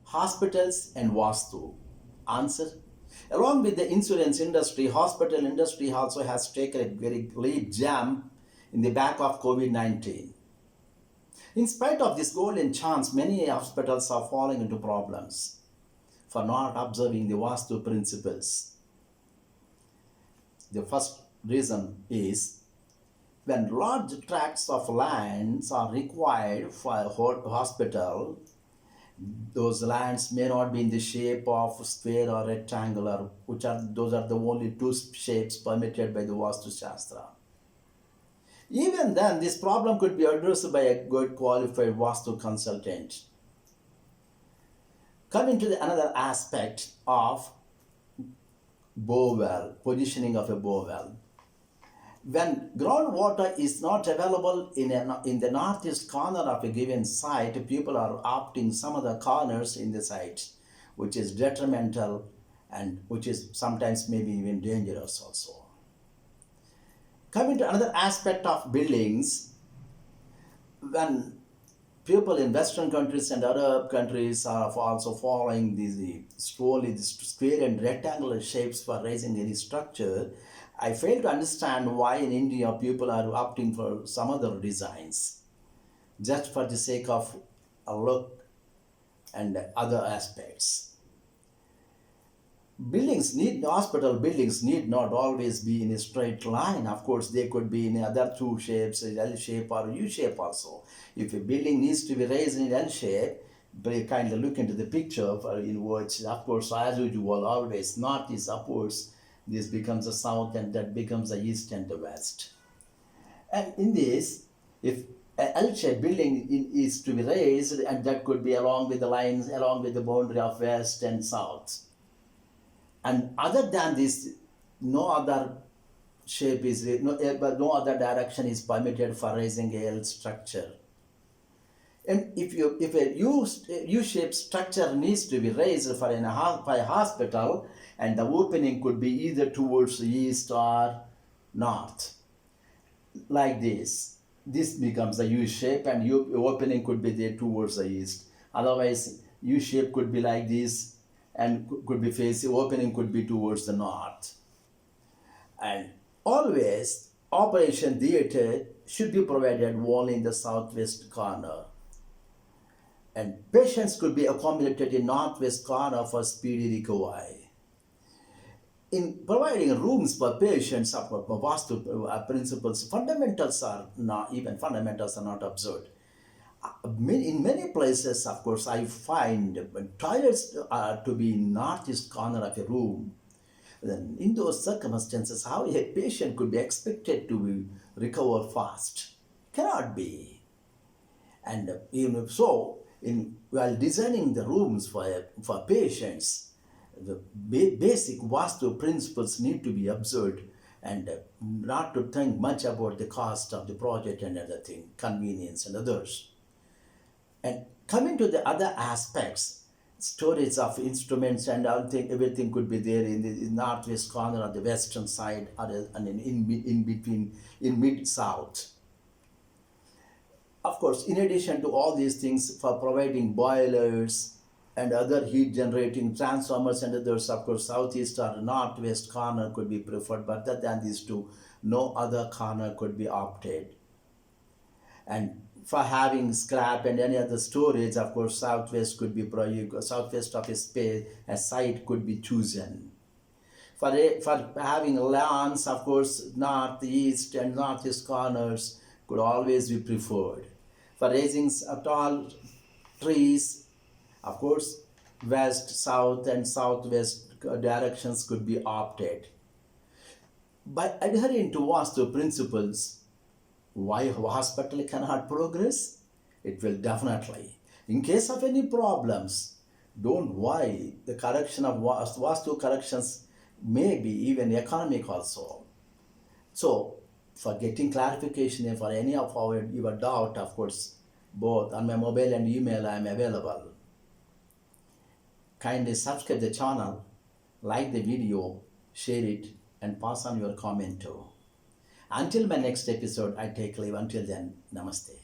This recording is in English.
Hospitals and Vastu. Answer. Along with the insurance industry, hospital industry also has taken a very leap jump in the back of COVID-19. In spite of this golden chance, many hospitals are falling into problems for not observing the Vastu principles. The first reason is when large tracts of lands are required for a hospital, those lands may not be in the shape of square or rectangular, those are the only two shapes permitted by the Vastu Shastra. Even then, this problem could be addressed by a good qualified Vastu consultant. Coming to another aspect of bowel, positioning of a bowel. When groundwater is not available in the northeast corner of a given site, people are opting some other corners in the site, which is detrimental and which is sometimes maybe even dangerous also. Coming to another aspect of buildings, when people in Western countries and Arab countries are also following the square and rectangular shapes for raising any structure, I fail to understand why in India people are opting for some other designs just for the sake of a look and other aspects. Hospital buildings need not always be in a straight line. Of course, they could be in other two shapes, L shape or U shape also. If a building needs to be raised in L shape, kindly look into the picture in which, of course, as usual, always north is upwards. This becomes the south and that becomes the east and the west. And in this, if an L-shaped building is to be raised, and that could be along with the lines, along with the boundary of west and south. And other than this, no other shape is, no other direction is permitted for raising a L structure. And if a U-shaped structure needs to be raised for a hospital, and the opening could be either towards the east or north, like this becomes the U shape, and opening could be there towards the east. Otherwise, U shape could be like this, and could be facing, opening could be towards the north. And always, operation theatre should be provided only in the southwest corner. And patients could be accommodated in northwest corner for speedy recovery. In providing rooms for patients, Vastu principles, fundamentals are not observed. In many places, of course, I find toilets are to be in northeast corner of a room. Then in those circumstances, how a patient could be expected to recover fast? Cannot be. And while designing the rooms for patients, the basic Vastu principles need to be observed, and not to think much about the cost of the project and other thing, convenience and others. And coming to the other aspects, storage of instruments and everything could be there in the northwest corner or the western side, and in between, in mid-south. Of course, in addition to all these things, for providing boilers and other heat generating transformers and others, of course, southeast or northwest corner could be preferred, but other than these two, no other corner could be opted. And for having scrap and any other storage, of course, southwest could be southwest of a space, a site could be chosen. For having lawns, of course, northeast and northeast corners could always be preferred. For raising tall trees, of course, west, south and southwest directions could be opted. By adhering to Vastu principles, why hospital cannot progress? It will definitely. In case of any problems, don't worry. The correction of Vastu corrections may be even economic also. So, for getting clarification and for any of your doubt, of course, both on my mobile and email, I am available. Kindly subscribe the channel, like the video, share it, and pass on your comment too. Until my next episode, I take leave. Until then, namaste.